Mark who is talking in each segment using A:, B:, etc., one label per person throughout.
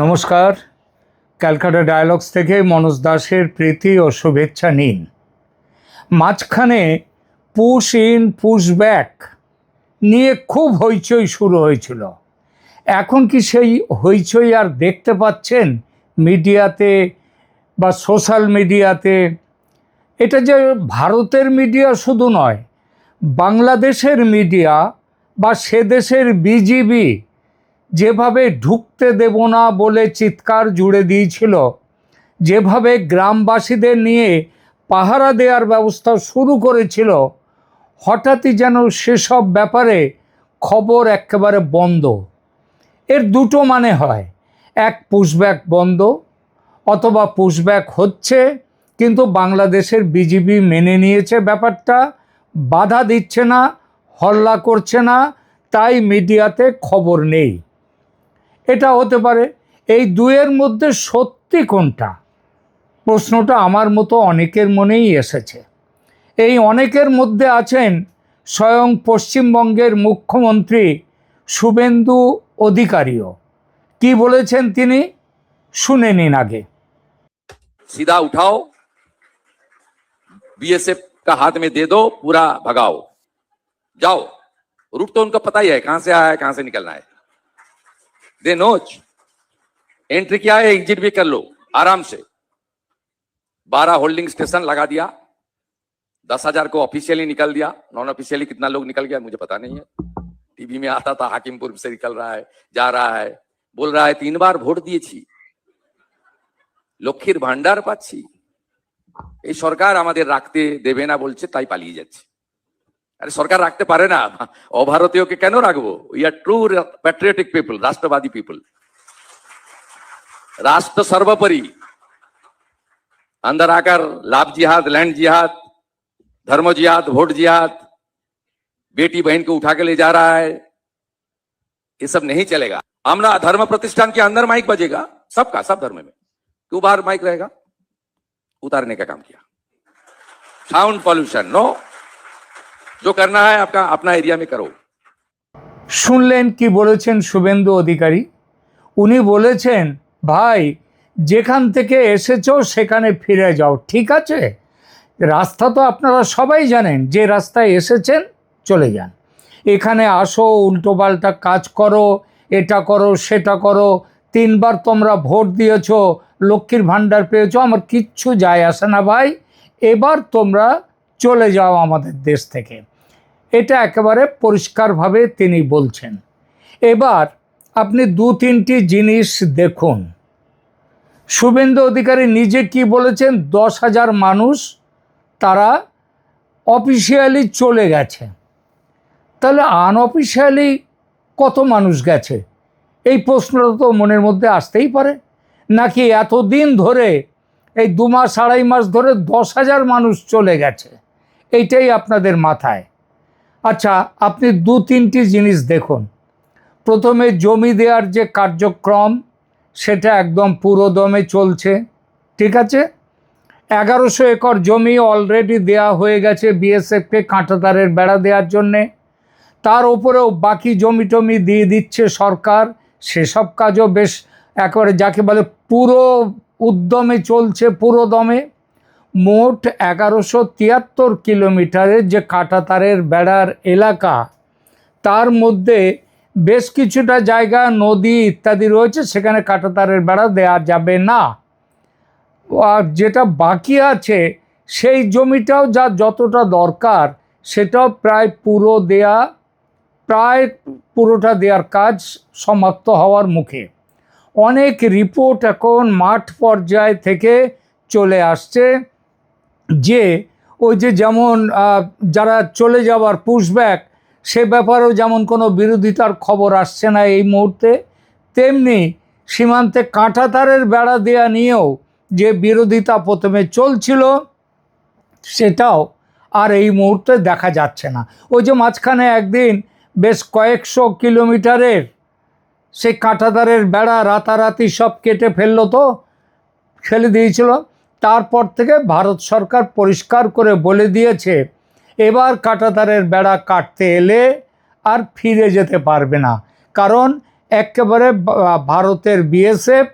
A: নমস্কার। ক্যালকাটা ডায়ালগস থেকে মনোজ দাসের প্রীতি ও শুভেচ্ছা নিন। মাঝখানে পুশ ইন পুশ ব্যাক নিয়ে খুব হইচই শুরু হয়েছিল। এখন কি সেই হইচই আর দেখতে পাচ্ছেন মিডিয়াতে বা সোশ্যাল মিডিয়াতে? এটা যে ভারতের মিডিয়া শুধু নয়, বাংলাদেশের মিডিয়া বা সে দেশের বিজিবি যেভাবে ঢুকতে দেব না বলে চিৎকার জুড়ে দিয়েছিল, যেভাবে গ্রামবাসীদের নিয়ে পাহারা দেওয়ার ব্যবস্থা শুরু করেছিল, হঠাৎই যেন সেসব ব্যাপারে খবর একেবারে বন্ধ। এর দুটো মানে হয়, এক পুশব্যাক বন্ধ, অথবা পুশব্যাক হচ্ছে কিন্তু বাংলাদেশের বিজিবি মেনে নিয়েছে ব্যাপারটা, বাধা দিচ্ছে না, হল্লা করছে না, তাই মিডিয়াতে খবর নেই। এটা হতে পারে। এই দুয়ের মধ্যে সত্যি কোনটা? প্রশ্নটা আমার মতো অনেকের মনেই এসেছে। এই অনেকের মধ্যে আছেন স্বয়ং পশ্চিমবঙ্গের মুখ্যমন্ত্রী শুভেন্দু অধিকারীও। কি বলেছেন তিনি, শুনে নিন আগে।
B: सीधा उठाओ, बीएसएफ का हाथ में दे दो, पूरा भगाओ, जाओ। रूट तो उनका पता ही है, कहां से आया है, कहां से निकलना है। दे नोच, एंट्री किया है, एग्जिट भी कर लो आराम से। 12 होल्डिंग स्टेशन लगा दिया, 10,000 को ऑफिशियली निकल दिया, नॉन ऑफिशियली कितना लोग निकल गया मुझे पता नहीं है। टीवी में आता था हाकिमपुर से निकल रहा है, जा रहा है, बोल रहा है 3 बार ভোট দিয়েছি, লক্ষ্মীর ভান্ডার পাচ্ছি। এই সরকার আমাদের রাখতে দেবে না বলছে, তাই পালিয়ে যাচ্ছে। আরে সরকার রাখতে পারে না, অভারতীয়কে কেন রাখবো? We are true patriotic people, রাষ্ট্রবাদী পিপল। राष्ट्र सर्वोपरि, अंदर आकर लाभ जिहाद, लैंड जिहाद, धर्म जिहाद, वोट जिहाद, बेटी बहन को उठा के ले जा रहा है, ये सब नहीं चलेगा। हमरा धर्म प्रतिष्ठान के अंदर माइक बजेगा सबका, सब धर्म में, क्यों बाहर माइक रहेगा? उतारने का काम किया। साउंड पॉल्यूशन नो, जो करना है आपका अपना एरिया में करो।
A: শুনলেন কি বলেছেন শুভেন্দু অধিকারী? উনি বলেছেন, ভাই যেখান থেকে এসেছো সেখানে ফিরে যাও, ঠিক আছে? রাস্তা তো আপনারা সবাই জানেন, যে রাস্তায় এসেছেন চলে যান। এখানে আসো, উল্টোপাল্টা কাজ করো, এটা করো সেটা করো, 3 বার তোমরা ভোট দিয়েছো, লক্ষ্মীর ভাণ্ডার পেয়েছো, আমার কিচ্ছু যায় আসে না ভাই, এবার তোমরা চলে যাও আমাদের দেশ থেকে। এটা একেবারে পরিষ্কারভাবে তিনি বলছেন। এবার আপনি 2-3টি জিনিস দেখুন। শুভেন্দু অধিকারী নিজে কি বলেছেন, 10,000 মানুষ তারা অফিসিয়ালি চলে গেছে। তাহলে আনঅফিসিয়ালি কত মানুষ গেছে? এই প্রশ্নটা তো মনের মধ্যে আসতেই পারে। নাকি এতদিন ধরে, এই 2 মাস 2.5 মাস ধরে 10,000 মানুষ চলে গেছে? এইটাই আপনাদের মাথায়। আচ্ছা, আপনি 2-3টি জিনিস দেখুন। প্রথমে জমি দেওয়ার যে কার্যক্রম, সেটা একদম পুরোদমে চলছে, ঠিক আছে? 1100 একর জমি অলরেডি দেয়া হয়ে গেছে বিএসএফকে কাঁটাতারের বেড়া দেওয়ার জন্যে। তার উপরেও বাকি জমি টমি দিয়ে দিচ্ছে সরকার, সেসব কাজও বেশ একেবারে যাকে বলে পুরো উদ্যমে চলছে, পুরোদমে। মোট 1173 কিলোমিটারের যে কাঁটাতারের বেড়ার এলাকা, তার মধ্যে বেশ কিছুটা জায়গা নদী ইত্যাদি রয়েছে, সেখানে কাঁটাতারের বেড়া দেওয়া যাবে না। আর যেটা বাকি আছে সেই জমিটাও যা যতটা দরকার সেটাও প্রায় পুরোটা দেওয়ার কাজ সমাপ্ত হওয়ার মুখে। অনেক রিপোর্ট এখন মাঠ পর্যায় থেকে চলে আসছে যে ওই যে যেমন যারা চলে যাওয়ার পুশব্যাক, সে ব্যাপারেও যেমন কোনো বিরোধিতার খবর আসছে না এই মুহূর্তে, তেমনি সীমান্তে কাঁটাতারের বেড়া দেয়া নিয়েও যে বিরোধিতা প্রথমে চলছিল, সেটাও আর এই মুহূর্তে দেখা যাচ্ছে না। ওই যে মাঝখানে একদিন বেশ কয়েকশো কিলোমিটারের সেই কাঁটাতারের বেড়া রাতারাতি সব কেটে ফেলে দিয়েছিল। তারপর থেকে ভারত সরকার পরিষ্কার করে বলে দিয়েছে, এবার কাঁটাতারের বেড়া কাটতে এলে আর ফিরে যেতে পারবে না, কারণ একেবারে ভারতের বিএসএফ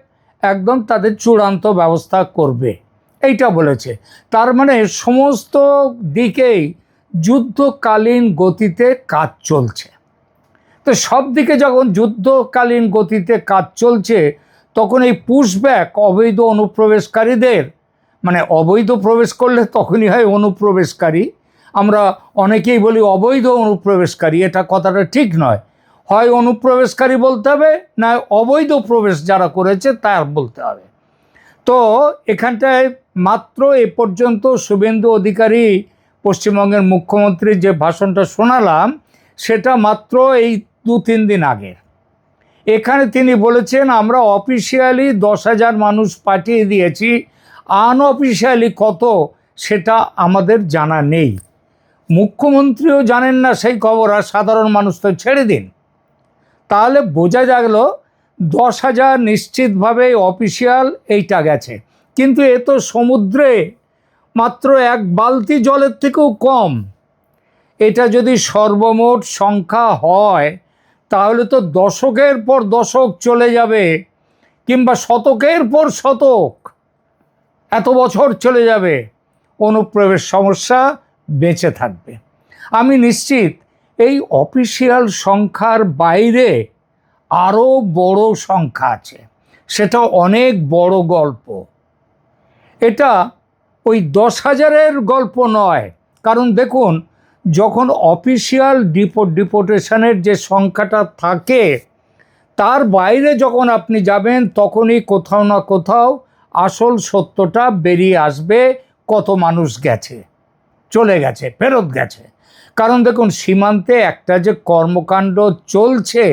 A: একদম তাদের চূড়ান্ত ব্যবস্থা করবে, এইটা বলেছে। তার মানে সমস্ত দিকেই যুদ্ধকালীন গতিতে কাজ চলছে। তো সব দিকে যখন যুদ্ধকালীন গতিতে কাজ চলছে, তখন এই পুশব্যাক অবৈধ অনুপ্রবেশকারীদের, মানে অবৈধ প্রবেশ করলে তখনই হয় অনুপ্রবেশকারী, আমরা অনেকেই বলি অবৈধ অনুপ্রবেশকারী, এটা কথাটা ঠিক নয়। হয় অনুপ্রবেশকারী বলতে হবে, না অবৈধ প্রবেশ যারা করেছে তার বলতে হবে। তো এখানটায় মাত্র এ পর্যন্ত শুভেন্দু অধিকারী পশ্চিমবঙ্গের মুখ্যমন্ত্রীর যে ভাষণটা শোনালাম, সেটা মাত্র এই 2-3 দিন আগে। এখানে তিনি বলেছেন আমরা অফিসিয়ালি 10,000 মানুষ পাঠিয়ে দিয়েছি, আনঅফিসিয়ালি কত সেটা আমাদের জানা নেই। মুখ্যমন্ত্রীও জানেন না সেই খবর, আর সাধারণ মানুষ তো ছেড়ে দিন। তাহলে বোঝা গেল 10,000 নিশ্চিতভাবে অফিসিয়াল এইটা গেছে, কিন্তু এ তো সমুদ্রে মাত্র 1 বালতি জলের থেকেও কম। এটা যদি সর্বমোট সংখ্যা হয় তাহলে তো দশকের পর দশক চলে যাবে, কিংবা শতকের পর শতক, এত বছর চলে যাবে, অনুপ্রবেশ সমস্যা বেঁচে থাকবে। আমি নিশ্চিত এই অফিসিয়াল সংখ্যার বাইরে আরও বড় সংখ্যা আছে, সেটা অনেক বড় গল্প। এটা ওই 10,000-এর গল্প নয়। কারণ দেখুন, যখন অফিসিয়াল ডিপোর্টেশনের যে সংখ্যাটা থাকে, তার বাইরে যখন আপনি যাবেন, তখনই কোথাও না কোথাও আসল সত্যটা বেরিয়ে আসবে, কত মানুষ গেছে, চলে গেছে, ফেরত গেছে। কারণ দেখুন, সীমান্তে একটা যে কর্মকাণ্ড চলছে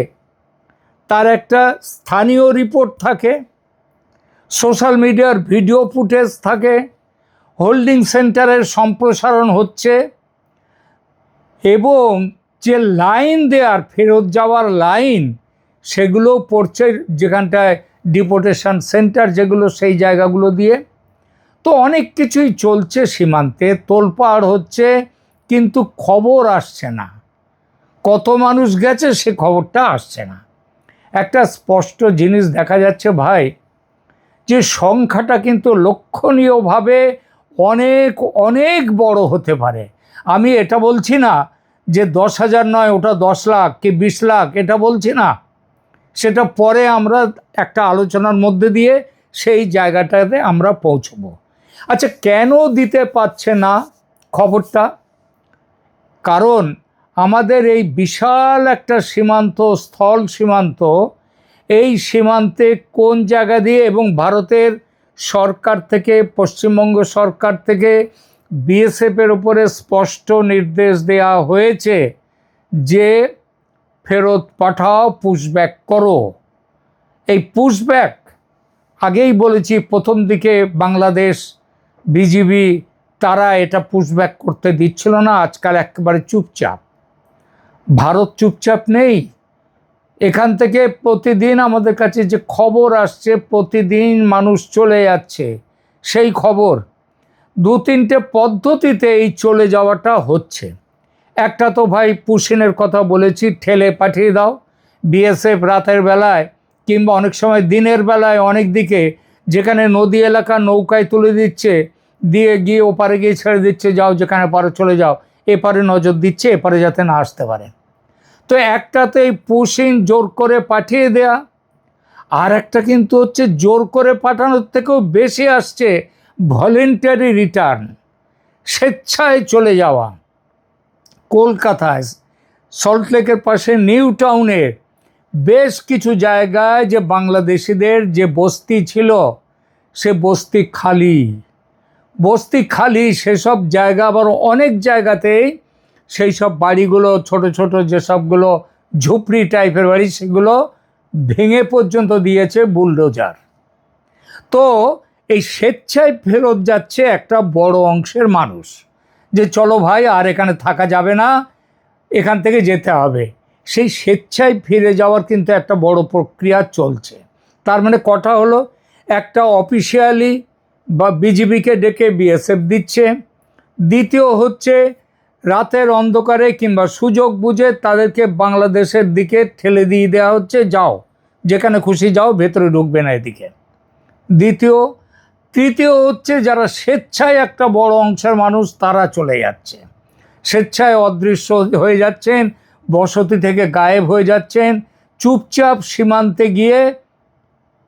A: তার একটা স্থানীয় রিপোর্ট থাকে, সোশ্যাল মিডিয়ার ভিডিও ফুটেজ থাকে, হোল্ডিং সেন্টারের সম্প্রসারণ হচ্ছে, এবং যে লাইন দেওয়ার ফেরত যাওয়ার লাইন সেগুলো পড়ছে যেখানটায় ডিপোর্টেশন সেন্টার যেগুলো, সেই জায়গাগুলো দিয়ে। তো অনেক কিছুই চলছে সীমান্তে, তোলপাড় হচ্ছে, কিন্তু খবর আসছে না, কত মানুষ গেছে সে খবরটা আসছে না। একটা স্পষ্ট জিনিস দেখা যাচ্ছে ভাই, যে সংখ্যাটা কিন্তু লক্ষণীয়ভাবে অনেক অনেক বড় হতে পারে। আমি এটা বলছি না যে 10,000 নয়, ওটা 10 লাখ কি 20 লাখ, এটা বলছি না, সেটা পরে আমরা একটা আলোচনার মধ্যে দিয়ে সেই জায়গাটাতে আমরা পৌঁছব। আচ্ছা, কেন দিতে পারছে না খবরটা? কারণ আমাদের এই বিশাল একটা সীমান্ত, স্থল সীমান্ত, এই সীমান্তে কোন জায়গা দিয়ে, এবং ভারতের সরকার থেকে, পশ্চিমবঙ্গ সরকার থেকে বিএসএফের উপরে স্পষ্ট নির্দেশ দেওয়া হয়েছে যে ফেরত পাঠাও, পুশব্যাক করো। এই পুশব্যাক আগেই বলেছি, প্রথম দিকে বাংলাদেশ বিজিবি তারা এটা পুশব্যাক করতে দিচ্ছিল না, আজকাল একেবারে চুপচাপ। ভারত চুপচাপ নেই। এখান থেকে প্রতিদিন আমাদের কাছে যে খবর আসছে, প্রতিদিন মানুষ চলে যাচ্ছে, সেই খবর 2-3টে পদ্ধতিতে এই চলে যাওয়াটা হচ্ছে। একটা তো ভাই পুশিনের কথা বলেছি, ঠেলে পাঠিয়ে দাও। বিএসএফ রাতের বেলায় কিংবা অনেক সময় দিনের বেলায় অনেক দিকে, যেখানে নদী এলাকা, নৌকায় তুলে দিচ্ছে, দিয়ে গিয়ে ওপারে গিয়ে ছেড়ে দিচ্ছে, যাও যেখানে পারো চলে যাও, এপারে নজর দিচ্ছে, এপারে যাতে না আসতে পারে। তো একটাতে এই পুশিং জোর করে পাঠিয়ে দেয়া, আর একটা কিন্তু হচ্ছে জোর করে পাঠানোর থেকেও বেশি আসছে ভলেন্টারি রিটার্ন, স্বেচ্ছায় চলে যাওয়া। কলকাতায় সল্টলেকের পাশে নিউ টাউনের বেশ কিছু জায়গায় যে বাংলাদেশিদের যে বস্তি ছিল, সে বস্তি খালি, সেসব জায়গা আবার অনেক জায়গাতেই সেই সব বাড়িগুলো, ছোট ছোট যেসবগুলো ঝুপড়ি টাইপের বাড়ি, সেগুলো ভেঙে পর্যন্ত দিয়েছে বুলডোজার। তো এই স্বেচ্ছায় ফেরত যাচ্ছে একটা বড় অংশের মানুষ, যে চলো ভাই আর এখানে থাকা যাবে না, এখান থেকে যেতে হবে। সেই স্বেচ্ছায় ফিরে যাওয়ার কিন্তু একটা বড় প্রক্রিয়া চলছে। তার মানে কটা হলো, একটা অফিসিয়ালি বা বিজিবিকে ডেকে বিএসএফ দিচ্ছে, দ্বিতীয় হচ্ছে রাতের অন্ধকারে কিংবা সুযোগ বুঝে তাদেরকে বাংলাদেশের দিকে ঠেলে দিয়ে দেওয়া হচ্ছে, যাও যেখানে খুশি যাও, ভেতরে ঢুকবে না এদিকে। তৃতীয় হচ্ছে যারা স্বেচ্ছায়, একটা বড় অংশের মানুষ তারা চলে যাচ্ছে, স্বেচ্ছায় অদৃশ্য হয়ে যাচ্ছেন, বসতি থেকে গায়েব হয়ে যাচ্ছেন, চুপচাপ সীমান্তে গিয়ে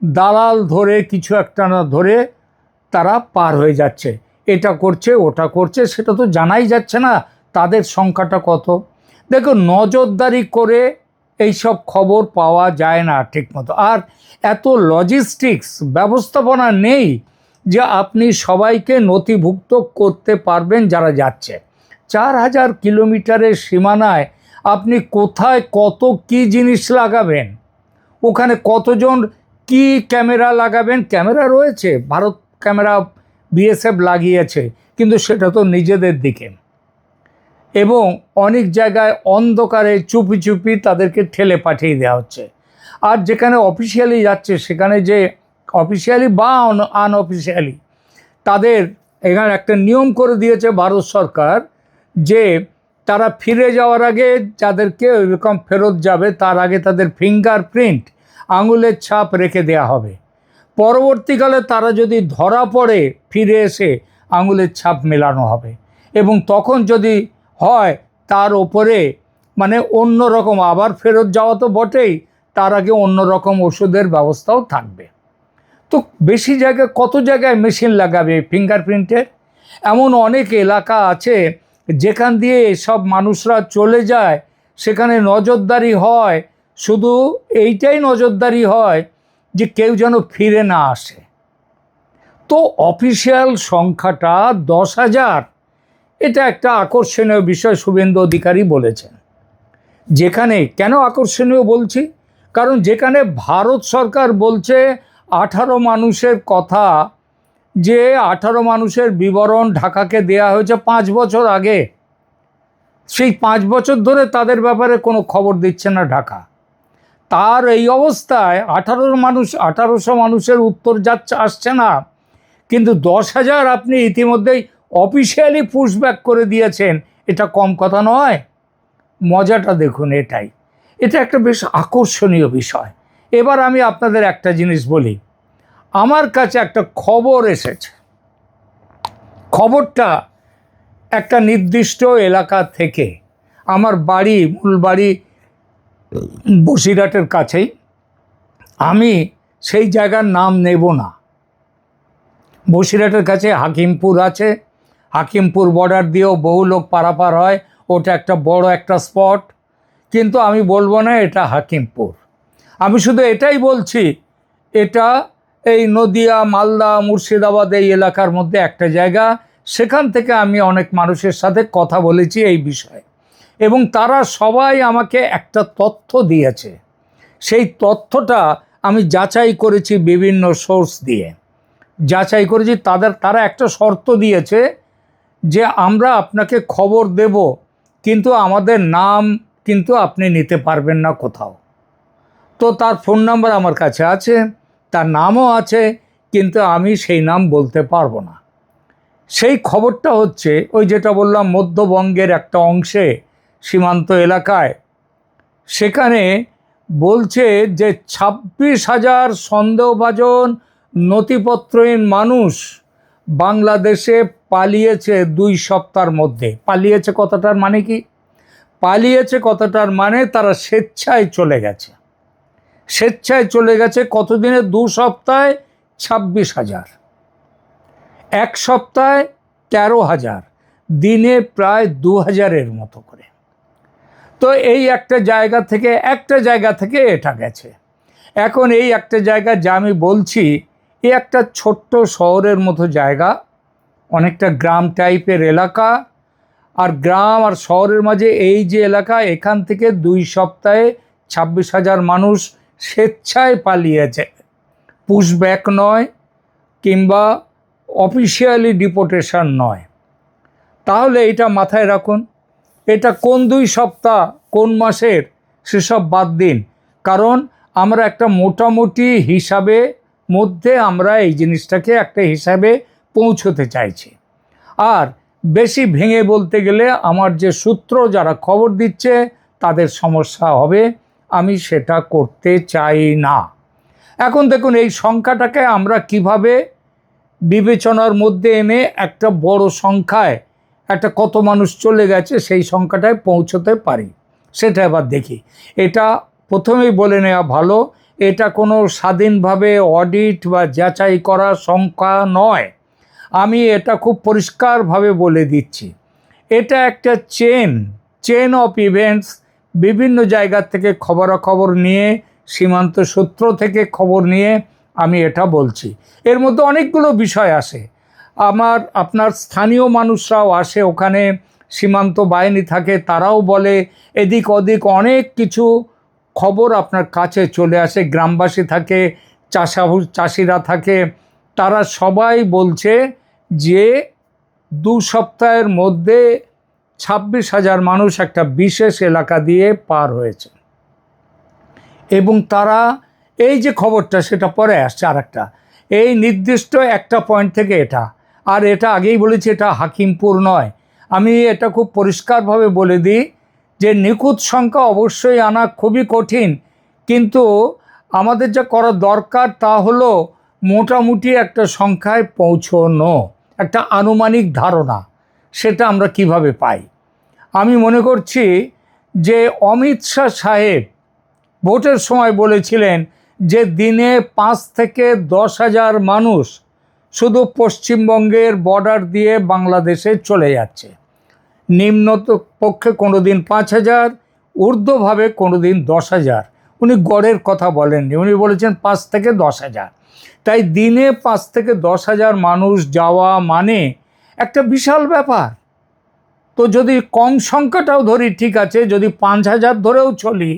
A: দালাল ধরে কিছু একটা না ধরে তারা পার হয়ে যাচ্ছে, এটা করছে ওটা করছে, সেটা তো জানাই যাচ্ছে না তাদের সংখ্যাটা কত। দেখো, নজরদারি করে এইসব খবর পাওয়া যায় না ঠিকমতো। আর এত লজিস্টিক্স ব্যবস্থাপনা নেই যে আপনি সবাইকে নথিভুক্ত করতে পারবেন যারা যাচ্ছে। 4000 কিলোমিটারের সীমানায় আপনি কোথায় কত কি জিনিস লাগাবেন, ওখানে কতজন কি ক্যামেরা লাগাবেন। ক্যামেরা রয়েছে, ভারত ক্যামেরা বিএসএফ লাগিয়েছে, কিন্তু সেটা তো নিজেদের দিকে, এবং অনেক জায়গায় অন্ধকারে চুপি চুপি তাদেরকে ঠেলে পাঠিয়ে দেওয়া হচ্ছে। আর যেখানে অফিসিয়ালি যাচ্ছে সেখানে যে অফিসিয়ালি বা আনঅফিসিয়ালি, তাদের এখানে একটা নিয়ম করে দিয়েছে ভারত সরকার যে তারা ফিরে যাওয়ার আগে যাদেরকে ওইরকম ফেরত যাবে তার আগে তাদের ফিঙ্গারপ্রিন্ট, আঙুলের ছাপ রেখে দেয়া হবে। পরবর্তীকালে তারা যদি ধরা পড়ে ফিরে এসে আঙুলের ছাপ মেলানো হবে, এবং তখন যদি হয় তার ওপরে মানে অন্য রকম, আবার ফেরত যাওয়া তো বটেই, তার আগে অন্য রকম ওষুধের ব্যবস্থাও থাকবে। তো বেশি জায়গায়, কত জায়গায় মেশিন লাগাবে ফিঙ্গারপ্রিন্টের? এমন অনেক এলাকা আছে যেখান দিয়ে সব মানুষরা চলে যায়, সেখানে নজরদারি হয়, শুধু এইটাই নজরদারি হয় যে কেউ যেন ফিরে না আসে। তো অফিসিয়াল সংখ্যাটা 10,000, এটা একটা আকর্ষণীয় বিষয় শুভেন্দু অধিকারী বলেছেন। যেখানে, কেন আকর্ষণীয় বলছি, কারণ যেখানে ভারত সরকার বলছে 18 মানুষের কথা, যে 18 মানুষের বিবরণ ঢাকাকে দেয়া হয়েছে 5 বছর আগে, সেই 5 বছর ধরে তাদের ব্যাপারে কোনো খবর দিচ্ছে না ঢাকা। তার এই অবস্থায় 1800 মানুষের উত্তর আসছে না, কিন্তু 10,000 আপনি ইতিমধ্যেই অফিসিয়ালি পুশব্যাক করে দিয়েছেন, এটা কম কথা নয়। মজাটা দেখুন, এটা একটা বেশ আকর্ষণীয় বিষয়। এবার আমি আপনাদের একটা জিনিস বলি, আমার কাছে একটা খবর এসেছে। খবরটা একটা নির্দিষ্ট এলাকা থেকে, আমার মূল বাড়ি বসিরহাটের কাছেই, আমি সেই জায়গার নাম নেব না। বসিরহাটের কাছে হাকিমপুর আছে, হাকিমপুর বর্ডার দিয়েও বহু লোক পারাপার হয়, ওটা একটা বড় একটা স্পট, কিন্তু আমি বলবো না এটা হাকিমপুর। আমি শুধু এটাই বলছি, এটা এই নদিয়া, মালদা, মুর্শিদাবাদ এই এলাকার মধ্যে একটা জায়গা। সেখান থেকে আমি অনেক মানুষের সাথে কথা বলেছি এই বিষয়ে, এবং তারা সবাই আমাকে একটা তথ্য দিয়েছে। সেই তথ্যটা আমি যাচাই করেছি, বিভিন্ন সোর্স দিয়ে যাচাই করেছি। তারা একটা শর্ত দিয়েছে যে আমরা আপনাকে খবর দেব, কিন্তু আমাদের নাম কিন্তু আপনি নিতে পারবেন না কোথাও। তো তার ফোন নাম্বার আমার কাছে আছে, তার নামও আছে, কিন্তু আমি সেই নাম বলতে পারবো না। সেই খবরটা হচ্ছে ওই যেটা বললাম, মধ্যবঙ্গের একটা অংশে সীমান্ত এলাকায়, সেখানে বলছে যে 26,000 সন্দেহভাজন নথিপত্রহীন মানুষ বাংলাদেশে পালিয়েছে 2 সপ্তাহের মধ্যে। পালিয়েছে কথাটার মানে কি? পালিয়েছে কথাটার মানে তারা স্বেচ্ছায় চলে গেছে। স্বেচ্ছায় চলে গেছে কতদিনে? 2 সপ্তাহে 26,000, 1 সপ্তাহে 13,000, দিনে প্রায় 2,000-এর মতো করে। তো এই একটা জায়গা থেকে এটা গেছে। এখন এই একটা জায়গা যা আমি বলছি, এই একটা ছোট্ট শহরের মতো জায়গা, অনেকটা গ্রাম টাইপের এলাকা। আর গ্রাম আর শহরের মাঝে এই যে এলাকা, এখান থেকে 2 সপ্তাহে 26,000 মানুষ স্বেচ্ছায় পালিয়েছে, পুশব্যাক নয় কিংবা অফিসিয়ালি ডিপোর্টেশন নয়। তাহলে এটা মাথায় রাখুন, এটা কোন 2 সপ্তাহ, কোন মাসের, সেসব বাদ দিন, কারণ আমরা একটা মোটামুটি হিসাবে মধ্যে আমরা এই জিনিসটাকে একটা হিসাবে পৌঁছতে চাইছি। আর বেশি ভেঙে বলতে গেলে আমার যে সূত্র, যারা খবর দিচ্ছে, তাদের সমস্যা হবে, আমি সেটা করতে চাই না। এখন দেখুন এই সংখ্যাটাকে আমরা কিভাবে বিবেচনার মধ্যে এনে একটা বড় সংখ্যায় একটা কত মানুষ চলে গেছে সেই সংখ্যাটায় পৌঁছতে পারি, সেটা এবার দেখি। এটা প্রথমেই বলে নেওয়া ভালো, এটা কোনো স্বাধীনভাবে অডিট বা যাচাই করা সংখ্যা নয়। আমি এটা খুব পরিষ্কারভাবে বলে দিচ্ছি, এটা একটা চেন অফ ইভেন্টস। বিভিন্ন জায়গা থেকে খবরাখবর নিয়ে, সীমান্ত সূত্র থেকে খবর নিয়ে আমি এটা বলছি। এর মধ্যে অনেকগুলো বিষয় আসে, আপনার স্থানীয় মানুষরাও আসে, ওখানে সীমান্ত বাহিনী থাকে, তারাও বলে, এদিক ওদিক অনেক কিছু খবর আপনার কাছে চলে আসে। গ্রামবাসী থাকে, চাষিরা থাকে, তারা সবাই বলছে যে 2 সপ্তাহের মধ্যে 26,000 মানুষ একটা বিশেষ এলাকা দিয়ে পার হয়েছে। এবং তারা এই যে খবরটা, সেটা পরে আসছে আরেকটা, এই নির্দিষ্ট একটা পয়েন্ট থেকে এটা, আর এটা আগেই বলেছি এটা হাকিমপুর নয়। আমি এটা খুব পরিষ্কারভাবে বলে দিই যে নিখুঁত সংখ্যা অবশ্যই আনা খুবই কঠিন, কিন্তু আমাদের যা করা দরকার তা হলো মোটামুটি একটা সংখ্যায় পৌঁছনো, একটা আনুমানিক ধারণা। সেটা আমরা কিভাবে পাই? আমি মনে করছি যে অমিত শাহ সাহেব ভোটের সময় বলেছিলেন যে দিনে 5 থেকে 10,000 মানুষ শুধু পশ্চিমবঙ্গের বর্ডার দিয়ে বাংলাদেশে চলে যাচ্ছে। নিম্নত পক্ষে কোনো দিন 5,000, ঊর্ধ্বভাবে কোনো দিন 10,000। উনি গড়ের কথা বলেননি, উনি বলেছেন 5 থেকে 10,000। তাই দিনে 5 থেকে 10,000 মানুষ যাওয়া মানে একটা বিশাল ব্যাপার। তো যদি কম সংখ্যাটাও ধরি, ঠিক আছে, যদি 5,000 ধরেও চলি,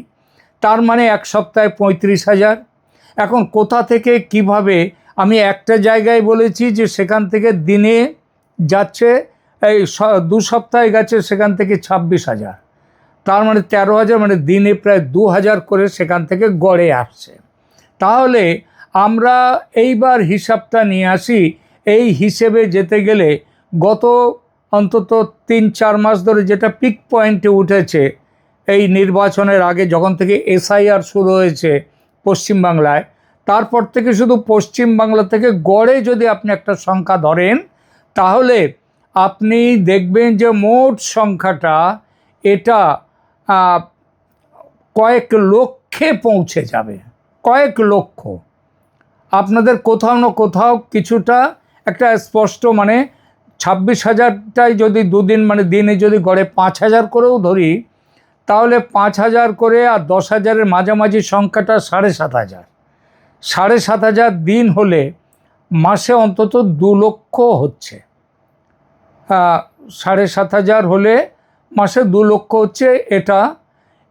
A: তার মানে এক সপ্তাহে 35,000। এখন কোথা থেকে কিভাবে? আমি একটা জায়গায় বলেছি যে সেখান থেকে দিনে যাচ্ছে, এই 2 সপ্তাহে গেছে সেখান থেকে 26,000, তার মানে 13,000, মানে দিনে প্রায় 2,000 করে সেখান থেকে গড়ে আসছে। তাহলে আমরা এইবার হিসাবটা নিয়ে আসি। এই হিসেবে যেতে গেলে গত অন্তত 3-4 মাস ধরে যেটা পিক পয়েন্টে উঠেছে, এই নির্বাচনের আগে যখন থেকে SIR শুরু হয়েছে পশ্চিমবাংলায়, তারপর থেকে শুধু পশ্চিমবাংলা থেকে গড়ে যদি আপনি একটা সংখ্যা ধরেন, তাহলে আপনি দেখবেন যে মোট সংখ্যাটা এটা কয়েক লক্ষে পৌঁছে যাবে, কয়েক লক্ষ। আপনাদের কোথাও না কোথাও কিছুটা একটা স্পষ্ট, মানে 26,000টাই যদি দুদিন, মানে দিনে যদি গড়ে 5,000 করেও ধরি, তাহলে 5,000 করে আর 10,000-এর মাঝামাঝি সংখ্যাটা 7,500। 7,500 দিন হলে মাসে অন্তত 2 লক্ষ হচ্ছে। 7,500 হলে মাসে 2 লক্ষ হচ্ছে এটা।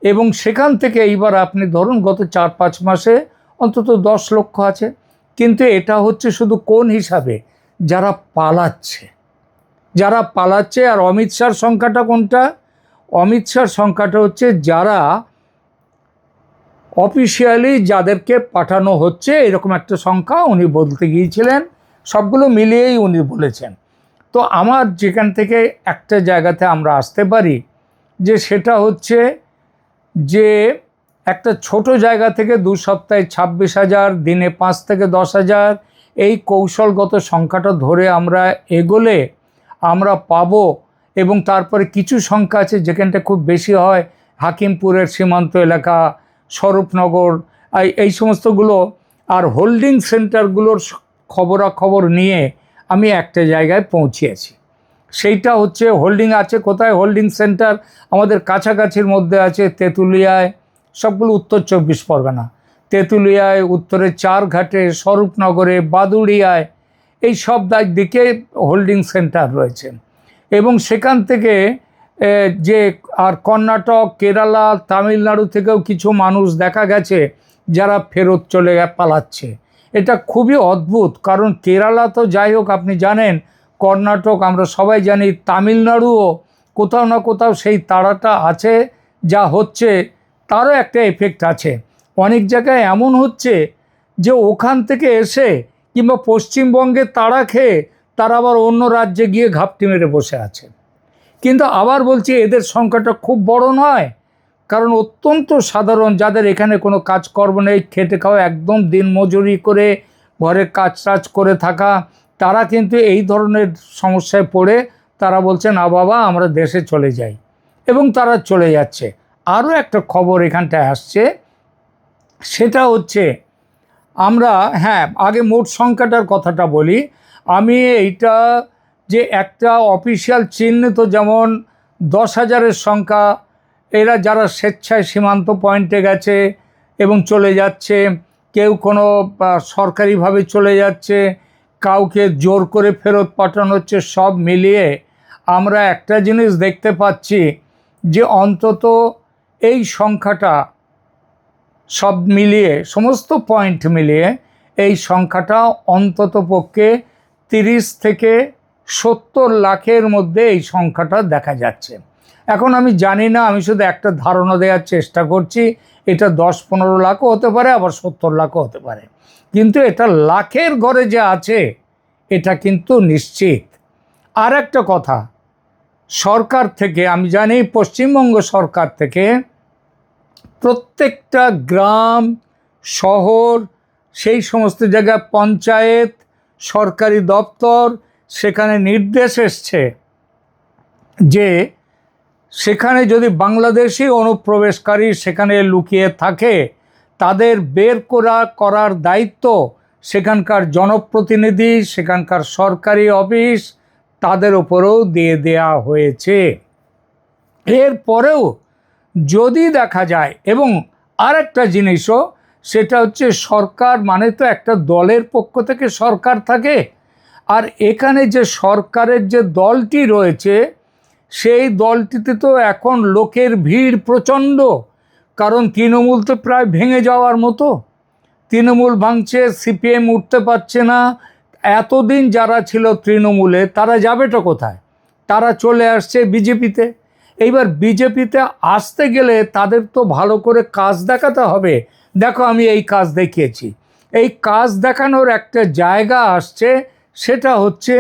A: এবং সেখান থেকে এইবার আপনি ধরুন গত 4-5 মাসে অন্তত 10 লক্ষ আছে। কিন্তু এটা হচ্ছে শুধু কোন হিসাবে? যারা পালাচ্ছে। আর অমিত শাহর সংখ্যাটা কোনটা? অমিত শাহর সংখ্যাটা হচ্ছে যারা অফিসিয়ালি যাদেরকে পাঠানো হচ্ছে, এরকম একটা সংখ্যা উনি বলতে গিয়েছিলেন। সবগুলো মিলিয়েই উনি বলেছেন। তো আমার যেখান থেকে একটা জায়গাতে আমরা আসতে পারি, যে সেটা হচ্ছে যে একটা ছোট জায়গা থেকে 2 সপ্তাহে 26,000, দিনে 5 থেকে 10,000, এই কৌশলগত সংখ্যাটা ধরে আমরা এগোলে আমরা পাবো। এবং তারপরে কিছু সংখ্যা আছে যেখানটা খুব বেশি হয়, হাকিমপুরের সীমান্ত এলাকা, স্বরূপনগর, এই সমস্তগুলো। আর হোল্ডিং সেন্টারগুলোর খবরাখবর নিয়ে আমি একটা জায়গায় পৌঁছিয়েছি। সেইটা হচ্ছে হোল্ডিং আছে কোথায়? হোল্ডিং সেন্টার আমাদের কাছাকাছির মধ্যে আছে তেঁতুলিয়ায়, সবগুলো উত্তর 24 পরগনা। তেঁতুলিয়ায়, উত্তরে চারঘাটে, স্বরূপনগরে, বাদুড়িয়ায়, এই সব দিকে হোল্ডিং সেন্টার রয়েছে। এবং সেখান থেকে যে আর কর্ণাটক, কেরালা, তামিলনাড়ু থেকেও কিছু মানুষ দেখা গেছে যারা ফেরত চলে পালাচ্ছে। এটা খুবই অদ্ভুত, কারণ কেরালা তো যাই হোক আপনি জানেন, কর্ণাটক আমরা সবাই জানি, তামিলনাড়ুও কোথাও না কোথাও সেই তাড়াটা আছে। যা হচ্ছে তারও একটা এফেক্ট আছে। অনেক জায়গায় এমন হচ্ছে যে ওখান থেকে এসে কিংবা পশ্চিমবঙ্গে তাড়া খেয়ে তারা আবার অন্য রাজ্যে গিয়ে ঘাপটি মেরে বসে আছে। কিন্তু আবার বলছি, এদের সংখ্যাটা খুব বড় নয়, কারণ অত্যন্ত সাধারণ, যাদের এখানে কোনো কাজকর্ম নেই, খেটে খাওয়া, একদম দিনমজুরি করে ঘরে কাজ টাজ করে থাকা, তারা কিন্তু এই ধরনের সমস্যায় পড়ে তারা বলছে না বাবা আমরা দেশে চলে যাই, এবং তারা চলে যাচ্ছে। আরও একটা খবর এখানটায় আসছে, সেটা হচ্ছে আমরা, হ্যাঁ আগে মোট সংখ্যাটার কথাটা বলি আমি। এইটা যে একটা অফিসিয়াল চিহ্নিত, যেমন 10,000-এর সংখ্যা, এরা যারা স্বেচ্ছায় সীমান্ত পয়েন্টে গেছে এবং চলে যাচ্ছে, কেউ কোনো সরকারিভাবে চলে যাচ্ছে, কাউকে জোর করে ফেরত পাঠানো হচ্ছে, সব মিলিয়ে আমরা একটা জিনিস দেখতে পাচ্ছি যে অন্তত এই সংখ্যাটা সব মিলিয়ে, সমস্ত পয়েন্ট মিলিয়ে এই সংখ্যাটা অন্তত পক্ষে 30 থেকে 70 লাখের মধ্যে এই সংখ্যাটা দেখা যাচ্ছে। এখন আমি জানি না, আমি শুধু একটা ধারণা দেওয়ার চেষ্টা করছি, এটা 10-15 লাখও হতে পারে, আবার 70 লাখও হতে পারে, কিন্তু এটা লাখের ঘরে যে আছে এটা কিন্তু নিশ্চিত। আর একটা কথা, সরকার থেকে আমি জানি, পশ্চিমবঙ্গ সরকার থেকে প্রত্যেকটা গ্রাম শহর, সেই সমস্ত জায়গায় পঞ্চায়েত, সরকারি দপ্তর, সেখানে নির্দেশ এসছে যে সেখানে যদি বাংলাদেশি অনুপ্রবেশকারী সেখানে লুকিয়ে থাকে, তাদের বের করার দায়িত্ব সেখানকার জনপ্রতিনিধি, সেখানকার সরকারি অফিস, তাদের উপরেও দিয়ে দেয়া হয়েছে। এরপরেও যদি দেখা যায়, এবং আরেকটা জিনিসও, সেটা হচ্ছে সরকার মানে তো একটা দলের পক্ষ থেকে সরকার থাকে, আর এখানে যে সরকারের যে দলটি রয়েছে সেই দলটিতে তো এখন লোকের ভিড় প্রচণ্ড, কারণ তৃণমূল তো প্রায় ভেঙে যাওয়ার মতো, তৃণমূল ভাঙছে, সিপিএম উঠতে পারছে না। এতদিন যারা ছিল তৃণমূলে তারা যাবেটা কোথায়? তারা চলে আসছে বিজেপিতে। এইবার বিজেপিতে আসতে গেলে তাদের তো ভালো করে কাজ দেখাতে হবে। দেখো আমি এই কাজ দেখিয়েছি, এই কাজ দেখানোর একটা জায়গা আসছে, সেটা হচ্ছে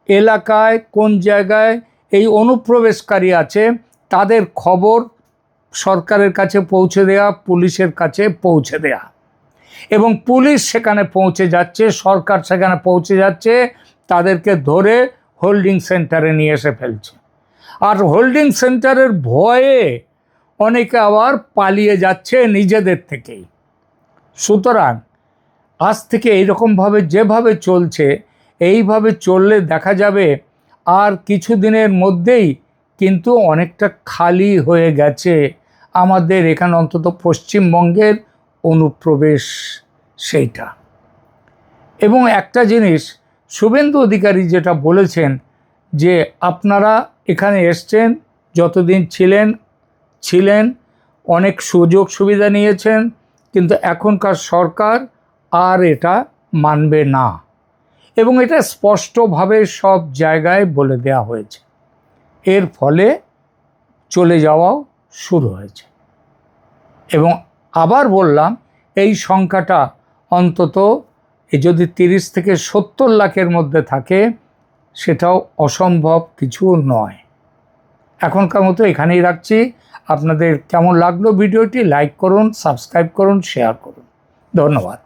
A: এলাকায় কোন জায়গায় এই অনুপ্রবেশকারী আছে তাদের খবর সরকারের কাছে পৌঁছে দেয়া, পুলিশের কাছে পৌঁছে দেয়া, এবং পুলিশ সেখানে পৌঁছে যাচ্ছে, সরকার সেখানে পৌঁছে যাচ্ছে, তাদেরকে ধরে হোল্ডিং সেন্টারে নিয়ে এসে ফেলছে। আর হোল্ডিং সেন্টারের ভয়ে অনেকে আবার পালিয়ে যাচ্ছে নিজেদের থেকেই। সুতরাং আজ থেকে এইরকমভাবে যেভাবে চলছে, এইভাবে চললে দেখা যাবে আর কিছুদিনের মধ্যেই কিন্তু অনেকটা খালি হয়ে গেছে আমাদের এখানে, অন্তত পশ্চিমবঙ্গের অনুপ্রবেশ সেইটা। এবং একটা জিনিস শুভেন্দু অধিকারী যেটা বলেছেন, যে আপনারা এখানে এসছেন, যতদিন ছিলেন অনেক সুযোগ সুবিধা নিয়েছেন, কিন্তু এখনকার সরকার আর এটা মানবে না, এবং এটা স্পষ্টভাবে সব জায়গায় বলে দেওয়া হয়েছে। এর ফলে চলে যাওয়াও শুরু হয়েছে। এবং আবার বললাম, এই সংখ্যাটা অন্তত যদি 30 থেকে 70 লাখের মধ্যে থাকে, সেটাও অসম্ভব কিছু নয়। এখনকার মতো এখানেই রাখছি। আপনাদের কেমন লাগলো ভিডিওটি? লাইক করুন, সাবস্ক্রাইব করুন, শেয়ার করুন। ধন্যবাদ।